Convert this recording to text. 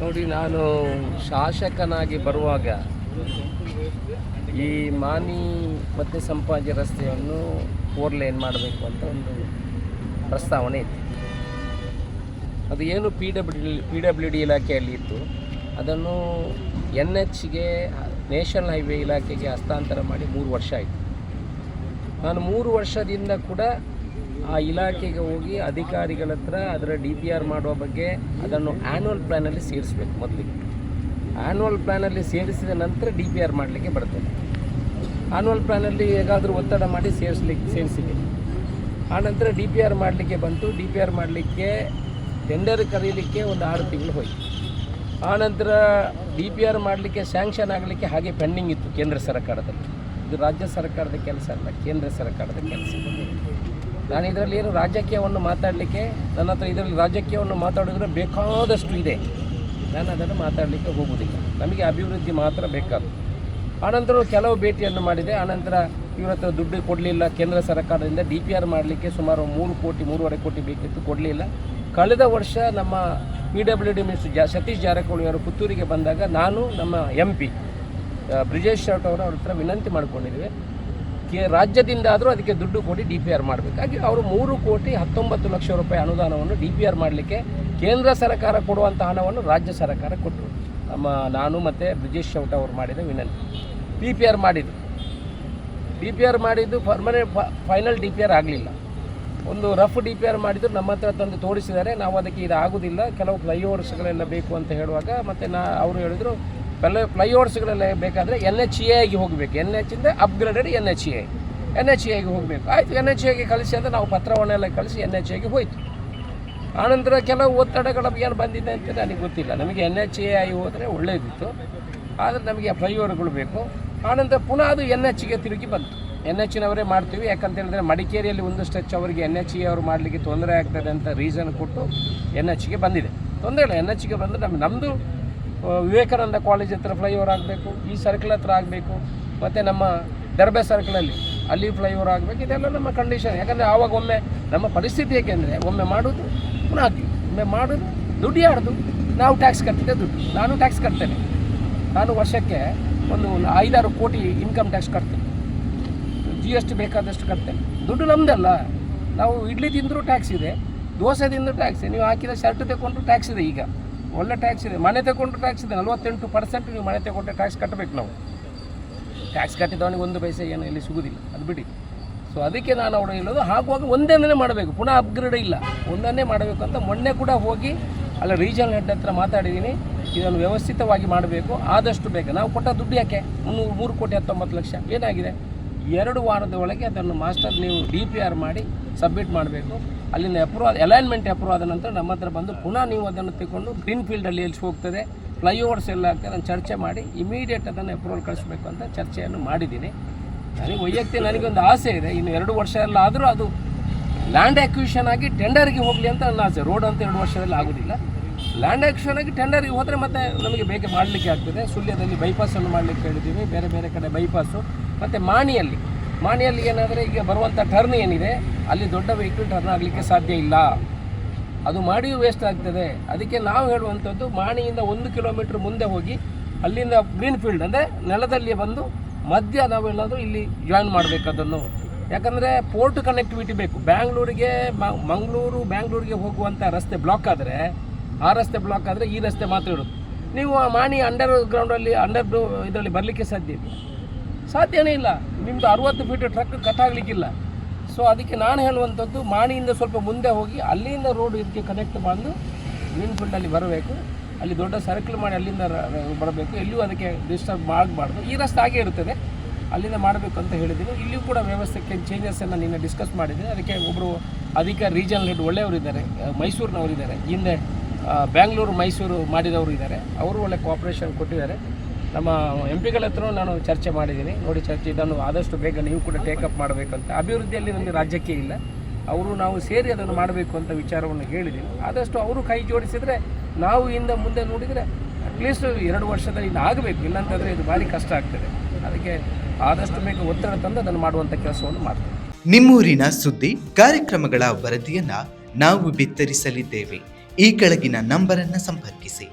ನೋಡಿ, ನಾನು ಶಾಸಕನಾಗಿ ಬರುವಾಗ ಈ ಮಾನಿ ಮತ್ತು ಸಂಪಾಜಿ ರಸ್ತೆಯನ್ನು 4 ಲೇನ್ ಮಾಡಬೇಕು ಅಂತ ಒಂದು ಪ್ರಸ್ತಾವನೆ ಇತ್ತು. ಅದು ಏನು ಪಿ ಡಬ್ಲ್ಯೂ ಡಿ ಇಲಾಖೆಯಲ್ಲಿ ಇತ್ತು. ಅದನ್ನು NHಗೆ ನ್ಯಾಷನಲ್ ಹೈವೇ ಇಲಾಖೆಗೆ ಹಸ್ತಾಂತರ ಮಾಡಿ 3 ವರ್ಷ ಆಯಿತು. ನಾನು 3 ವರ್ಷದಿಂದ ಕೂಡ ಆ ಇಲಾಖೆಗೆ ಹೋಗಿ ಅಧಿಕಾರಿಗಳ ಹತ್ರ ಅದರ DPR ಮಾಡುವ ಬಗ್ಗೆ ಅದನ್ನು ಆ್ಯನ್ಯುವಲ್ ಪ್ಲ್ಯಾನಲ್ಲಿ ಸೇರಿಸಬೇಕು. ಮೊದಲಿಗೆ ಆ್ಯನ್ಯುವಲ್ ಪ್ಲ್ಯಾನಲ್ಲಿ ಸೇರಿಸಿದ ನಂತರ DPR ಮಾಡಲಿಕ್ಕೆ ಬರ್ತದೆ. ಆ್ಯನ್ಯುವಲ್ ಪ್ಲ್ಯಾನಲ್ಲಿ ಹೇಗಾದರೂ ಒತ್ತಡ ಮಾಡಿ ಸೇರಿಸಿದ್ದೀನಿ. ಆನಂತರ DPR ಮಾಡಲಿಕ್ಕೆ ಬಂತು. DPR ಮಾಡಲಿಕ್ಕೆ ಟೆಂಡರ್ ಕರೀಲಿಕ್ಕೆ ಒಂದು 6 ತಿಂಗಳು ಹೋಯಿತು. ಆನಂತರ DPR ಮಾಡಲಿಕ್ಕೆ ಸ್ಯಾಂಕ್ಷನ್ ಆಗಲಿಕ್ಕೆ ಹಾಗೆ ಪೆಂಡಿಂಗ್ ಇತ್ತು ಕೇಂದ್ರ ಸರ್ಕಾರದಲ್ಲಿ. ಇದು ರಾಜ್ಯ ಸರ್ಕಾರದ ಕೆಲಸ ಅಲ್ಲ, ಕೇಂದ್ರ ಸರ್ಕಾರದ ಕೆಲಸ. ನಾನು ಇದರಲ್ಲಿ ಏನು ರಾಜಕೀಯವನ್ನು ಮಾತಾಡಲಿಕ್ಕೆ, ನನ್ನ ಹತ್ರ ಇದರಲ್ಲಿ ರಾಜಕೀಯವನ್ನು ಮಾತಾಡಿದ್ರೆ ಬೇಕಾದಷ್ಟು ಇದೆ. ನಾನು ಅದನ್ನು ಮಾತಾಡಲಿಕ್ಕೆ ಹೋಗುವುದಿಲ್ಲ. ನಮಗೆ ಅಭಿವೃದ್ಧಿ ಮಾತ್ರ ಬೇಕಾದ್ದು. ಆನಂತರ ಕೆಲವು ಭೇಟಿಯನ್ನು ಮಾಡಿದೆ. ಆನಂತರ ಇವ್ರ ಹತ್ರ ದುಡ್ಡು ಕೊಡಲಿಲ್ಲ. ಕೇಂದ್ರ ಸರ್ಕಾರದಿಂದ DPR ಮಾಡಲಿಕ್ಕೆ ಸುಮಾರು 3-3.5 ಕೋಟಿ ಬೇಕಿತ್ತು, ಕೊಡಲಿಲ್ಲ. ಕಳೆದ ವರ್ಷ ನಮ್ಮ PWD ಮಿನಿಸ್ಟರ್ ಸತೀಶ್ ಜಾರಕಿಹೊಳಿ ಅವರು ಪುತ್ತೂರಿಗೆ ಬಂದಾಗ ನಾನು ನಮ್ಮ MP ಬ್ರಿಜೇಶ್ ಶೆಟ್ ಅವ್ರ ಹತ್ರ ವಿನಂತಿ ಮಾಡಿಕೊಂಡಿದ್ವಿ, ರಾಜ್ಯದಿಂದ ಆದರೂ ಅದಕ್ಕೆ ದುಡ್ಡು ಕೊಡಿ DPR ಮಾಡಬೇಕಾಗಿ. ಅವರು 3,19 ಲಕ್ಷ ರೂಪಾಯಿ ಅನುದಾನವನ್ನು DPR ಮಾಡಲಿಕ್ಕೆ ಕೇಂದ್ರ ಸರ್ಕಾರ ಕೊಡುವಂಥ ಹಣವನ್ನು ರಾಜ್ಯ ಸರ್ಕಾರ ಕೊಟ್ಟರು. ನಾನು ಮತ್ತು ಬ್ರಿಜೇಶ್ ಶೆಟ್ ಅವರು ಮಾಡಿದ ವಿನಂತಿ DPR ಮಾಡಿದ್ದು ಫೈನಲ್ DPR ಆಗಲಿಲ್ಲ. ಒಂದು ರಫ್ DPR ಮಾಡಿದ್ರು, ನಮ್ಮ ಹತ್ರ ತಂದು ತೋರಿಸಿದ್ದಾರೆ. ನಾವು ಅದಕ್ಕೆ ಇದು ಆಗೋದಿಲ್ಲ, ಕೆಲವು ಫ್ಲೈಓವರ್ಸ್ಗಳೆಲ್ಲ ಬೇಕು ಅಂತ ಹೇಳುವಾಗ ಮತ್ತು ಅವರು ಹೇಳಿದರು ಫ್ಲೈಓವರ್ಸ್ಗಳೆಲ್ಲ ಬೇಕಾದರೆ NHAಗೆ ಹೋಗಬೇಕು. NHಯಿಂದ ಅಪ್ಗ್ರೇಡೆಡ್ NHAಗೆ ಹೋಗಬೇಕು. ಆಯಿತು, NHAಗೆ ಕಳಿಸಿ ಅಂತ ನಾವು ಪತ್ರವನ್ನೆಲ್ಲ ಕಳಿಸಿ NHAಗೆ ಹೋಯಿತು. ಆನಂತರ ಕೆಲವು ಒತ್ತಡಗಳು ಏನು ಬಂದಿದೆ ಅಂತ ನನಗೆ ಗೊತ್ತಿಲ್ಲ. ನಮಗೆ NHA ಹೋದರೆ ಒಳ್ಳೆಯದಿತ್ತು, ಆದರೆ ನಮಗೆ ಫ್ಲೈಓವರ್ಗಳು ಬೇಕು. ಆನಂತರ ಪುನಃ ಅದು NHಗೆ ತಿರುಗಿ ಬಂತು. NHನವರೇ ಮಾಡ್ತೀವಿ, ಯಾಕಂತ ಹೇಳಿದ್ರೆ ಮಡಿಕೇರಿಯಲ್ಲಿ ಒಂದು ಸ್ಟ್ರೆಚ್ ಅವರಿಗೆ NHA ಅವರು ಮಾಡಲಿಕ್ಕೆ ತೊಂದರೆ ಆಗ್ತದೆ ಅಂತ ರೀಸನ್ ಕೊಟ್ಟು NHಗೆ ಬಂದಿದೆ. ತೊಂದರೆ ಇಲ್ಲ, NHಗೆ ಬಂದರೆ ನಮ್ಮದು ವಿವೇಕಾನಂದ ಕಾಲೇಜ್ ಹತ್ರ ಫ್ಲೈಓವರ್ ಆಗಬೇಕು, ಈ ಸರ್ಕಲ್ ಹತ್ರ ಆಗಬೇಕು, ಮತ್ತು ನಮ್ಮ ದರ್ಬೆ ಸರ್ಕಲಲ್ಲಿ ಅಲ್ಲಿ ಫ್ಲೈಓವರ್ ಆಗಬೇಕು. ಇದೆಲ್ಲ ನಮ್ಮ ಕಂಡೀಷನ್. ಯಾಕಂದರೆ ಆವಾಗ ಒಮ್ಮೆ ನಮ್ಮ ಪರಿಸ್ಥಿತಿ ಏಕೆಂದರೆ ಒಮ್ಮೆ ಮಾಡೋದು ಪುನಃ ಹಾಕಿ, ಒಮ್ಮೆ ಮಾಡೋದು ದುಡ್ಡು ಯಾರ್ದು, ನಾವು ಟ್ಯಾಕ್ಸ್ ಕಟ್ಟಿದ್ದೆ ದುಡ್ಡು. ನಾನು ಟ್ಯಾಕ್ಸ್ ಕಟ್ತೇನೆ. ನಾನು ವರ್ಷಕ್ಕೆ ಒಂದು 5-6 ಕೋಟಿ ಇನ್ಕಮ್ ಟ್ಯಾಕ್ಸ್ ಕಟ್ತೇನೆ. GST ಬೇಕಾದಷ್ಟು ಕಟ್ತೇನೆ. ದುಡ್ಡು ನಮ್ಮದಲ್ಲ. ನಾವು ಇಡ್ಲಿ ತಿಂದರೂ ಟ್ಯಾಕ್ಸ್ ಇದೆ, ದೋಸೆ ತಿಂದರೂ ಟ್ಯಾಕ್ಸ್ ಇದೆ. ನೀವು ಹಾಕಿದ ಶರ್ಟ್ ತಗೊಂಡ್ರು ಟ್ಯಾಕ್ಸ್ ಇದೆ. ಈಗ ಒಳ್ಳೆ ಟ್ಯಾಕ್ಸ್ ಇದೆ. ಮನೆ ತಗೊಂಡ್ರು ಟ್ಯಾಕ್ಸ್ ಇದೆ. 48% ನೀವು ಮನೆ ತಗೊಂಡ್ರೆ ಟ್ಯಾಕ್ಸ್ ಕಟ್ಟಬೇಕು. ನಾವು ಟ್ಯಾಕ್ಸ್ ಕಟ್ಟಿದವನಿಗೆ 1 ಪೈಸೆ ಏನು ಇಲ್ಲಿ ಸಿಗೋದಿಲ್ಲ, ಅದು ಬಿಡಿ. ಸೊ ಅದಕ್ಕೆ ನಾನು ಅವರು ಹೇಳೋದು, ಹಾಗುವಾಗ ಒಂದನ್ನೇ ಮಾಡಬೇಕು, ಪುನಃ ಅಪ್ಗ್ರೇಡ್ ಇಲ್ಲ, ಒಂದನ್ನೇ ಮಾಡಬೇಕು ಅಂತ. ಮೊನ್ನೆ ಕೂಡ ಹೋಗಿ ಅಲ್ಲ ರೀಜನಲ್ ಹೆಡ್ ಹತ್ರ ಮಾತಾಡಿದ್ದೀನಿ. ಇದನ್ನು ವ್ಯವಸ್ಥಿತವಾಗಿ ಮಾಡಬೇಕು, ಆದಷ್ಟು ಬೇಗ. ನಾವು ಕೊಟ್ಟ ದುಡ್ಡು ಯಾಕೆ 3,19 ಲಕ್ಷ ಏನಾಗಿದೆ? 2 ವಾರದ ಒಳಗೆ ಅದನ್ನು ಮಾಸ್ಟರ್ ನೀವು DPR ಮಾಡಿ ಸಬ್ಮಿಟ್ ಮಾಡಬೇಕು. ಅಲ್ಲಿಂದ ಅಲೈನ್ಮೆಂಟ್ ಅಪ್ರೂವ್ ಆದ ನಂತರ ನಮ್ಮ ಹತ್ರ ಬಂದು ಪುನಃ ನೀವು ಅದನ್ನು ತಗೊಂಡು ಗ್ರೀನ್ ಫೀಲ್ಡಲ್ಲಿ ಎಲ್ಲಿ ಹೋಗ್ತದೆ, ಫ್ಲೈಓವರ್ಸ್ ಎಲ್ಲ ಆಗ್ತದೆ, ಅದನ್ನು ಚರ್ಚೆ ಮಾಡಿ ಇಮಿಡಿಯೇಟ್ ಅದನ್ನು ಅಪ್ರೂವಲ್ ಕಳಿಸ್ಬೇಕು ಅಂತ ಚರ್ಚೆಯನ್ನು ಮಾಡಿದ್ದೀನಿ. ನನಗೊಂದು ಆಸೆ ಇದೆ, ಇನ್ನು 2 ವರ್ಷ ಎಲ್ಲ ಆದರೂ ಅದು ಲ್ಯಾಂಡ್ ಅಕ್ವಿಷನ್ ಆಗಿ ಟೆಂಡರ್ಗೆ ಹೋಗಲಿ ಅಂತ ನನ್ನ ಆಸೆ. ರೋಡ್ ಅಂತ 2 ವರ್ಷದಲ್ಲಿ ಆಗೋದಿಲ್ಲ. ಲ್ಯಾಂಡ್ ಅಕ್ವಿಷನ್ ಆಗಿ ಟೆಂಡರ್ಗೆ ಹೋದರೆ ಮತ್ತೆ ನಮಗೆ ಬೇಗ ಮಾಡಲಿಕ್ಕೆ ಆಗ್ತದೆ. ಸುಳ್ಯದಲ್ಲಿ ಬೈಪಾಸನ್ನು ಮಾಡಲಿಕ್ಕೆ ಹೇಳಿದ್ದೀವಿ, ಬೇರೆ ಬೇರೆ ಕಡೆ ಬೈಪಾಸು. ಮತ್ತು ಮಾಣಿಯಲ್ಲಿ ಏನಾದರೆ ಈಗ ಬರುವಂಥ ಟರ್ನ್ ಏನಿದೆ, ಅಲ್ಲಿ ದೊಡ್ಡ ವೆಹಿಕಲ್ ಟರ್ನ್ ಆಗಲಿಕ್ಕೆ ಸಾಧ್ಯ ಇಲ್ಲ. ಅದು ಮಾಡಿ ವೇಸ್ಟ್ ಆಗ್ತದೆ. ಅದಕ್ಕೆ ನಾವು ಹೇಳುವಂಥದ್ದು, ಮಾಣಿಯಿಂದ 1 ಕಿಲೋಮೀಟ್ರ್ ಮುಂದೆ ಹೋಗಿ ಅಲ್ಲಿಂದ ಗ್ರೀನ್ ಫೀಲ್ಡ್ ಅಂದರೆ ನೆಲದಲ್ಲಿ ಬಂದು ಮಧ್ಯ ನಾವೆಲ್ಲಾದರೂ ಇಲ್ಲಿ ಜಾಯಿನ್ ಮಾಡಬೇಕು ಅದನ್ನು. ಯಾಕಂದರೆ ಪೋರ್ಟ್ ಕನೆಕ್ಟಿವಿಟಿ ಬೇಕು. ಬ್ಯಾಂಗ್ಳೂರಿಗೆ ಹೋಗುವಂಥ ರಸ್ತೆ ಬ್ಲಾಕ್ ಆದರೆ, ಆ ರಸ್ತೆ ಬ್ಲಾಕ್ ಆದರೆ ಈ ರಸ್ತೆ ಮಾತ್ರ ಇರೋದು. ನೀವು ಮಾಣಿ ಅಂಡರ್ಗ್ರೌಂಡಲ್ಲಿ ಇದರಲ್ಲಿ ಬರಲಿಕ್ಕೆ ಸಾಧ್ಯನೇ ಇಲ್ಲ. ನಿಮ್ಮದು 60 ಫೀಟ್ ಟ್ರಕ್ ಕಟ್ಟಾಗಲಿಕ್ಕಿಲ್ಲ. ಸೊ ಅದಕ್ಕೆ ನಾನು ಹೇಳುವಂಥದ್ದು, ಮಾಣಿಯಿಂದ ಸ್ವಲ್ಪ ಮುಂದೆ ಹೋಗಿ ಅಲ್ಲಿಂದ ರೋಡ್ ಇದಕ್ಕೆ ಕನೆಕ್ಟ್ ಬಂದು ಗ್ರೀನ್ ಫೀಲ್ಡಲ್ಲಿ ಬರಬೇಕು. ಅಲ್ಲಿ ದೊಡ್ಡ ಸರ್ಕಲ್ ಮಾಡಿ ಅಲ್ಲಿಂದ ಬರಬೇಕು. ಎಲ್ಲಿಯೂ ಅದಕ್ಕೆ ಡಿಸ್ಟರ್ಬ್ ಆಗಬಾರ್ದು. ಈ ರಸ್ತೆ ಹಾಗೆ ಇರುತ್ತದೆ, ಅಲ್ಲಿಂದ ಮಾಡಬೇಕು ಅಂತ ಹೇಳಿದ್ದೀನಿ. ಇಲ್ಲಿಯೂ ಕೂಡ ವ್ಯವಸ್ಥೆಗೆ ಚೇಂಜಸ್ಸನ್ನು ನಿನ್ನೆ ಡಿಸ್ಕಸ್ ಮಾಡಿದ್ದೀನಿ. ಅದಕ್ಕೆ ಒಬ್ಬರು ಅಧಿಕಾರಿ ರೀಜನಲ್ ಹೆಡ್ ಒಳ್ಳೆಯವರಿದ್ದಾರೆ, ಮೈಸೂರಿನವರಿದ್ದಾರೆ, ಹಿಂದೆ ಬ್ಯಾಂಗ್ಳೂರು ಮೈಸೂರು ಮಾಡಿದವರು ಇದ್ದಾರೆ. ಅವರು ಒಳ್ಳೆ ಕೋಆಪ್ರೇಷನ್ ಕೊಟ್ಟಿದ್ದಾರೆ. ನಮ್ಮ MP ಗಳ ಹತ್ರ ನಾನು ಚರ್ಚೆ ಮಾಡಿದ್ದೀನಿ. ನೋಡಿ, ಇದನ್ನು ಆದಷ್ಟು ಬೇಗ ನೀವು ಕೂಡ ಟೇಕಪ್ ಮಾಡಬೇಕಂತ. ಅಭಿವೃದ್ಧಿಯಲ್ಲಿ ನಮಗೆ ರಾಜ್ಯಕ್ಕೆ ಇಲ್ಲ, ಅವರು ನಾವು ಸೇರಿ ಅದನ್ನು ಮಾಡಬೇಕು ಅಂತ ವಿಚಾರವನ್ನು ಹೇಳಿದ್ದೀನಿ. ಆದಷ್ಟು ಅವರು ಕೈ ಜೋಡಿಸಿದರೆ ನಾವು ಮುಂದೆ ನೋಡಿದರೆ ಅಟ್ಲೀಸ್ಟ್ 2 ವರ್ಷದಲ್ಲಿ ಇದು ಆಗಬೇಕು. ಇಲ್ಲಾಂತಂದರೆ ಇದು ಭಾರಿ ಕಷ್ಟ ಆಗ್ತದೆ. ಅದಕ್ಕೆ ಆದಷ್ಟು ಬೇಗ ಒತ್ತಡ ತಂದು ಅದನ್ನು ಮಾಡುವಂಥ ಕೆಲಸವನ್ನು ಮಾಡ್ತೀವಿ. ನಿಮ್ಮೂರಿನ ಸುದ್ದಿ ಕಾರ್ಯಕ್ರಮಗಳ ವರದಿಯನ್ನು ನಾವು ಬಿತ್ತರಿಸಲಿದ್ದೇವೆ. ಈ ಕೆಳಗಿನ ನಂಬರನ್ನು ಸಂಪರ್ಕಿಸಿ.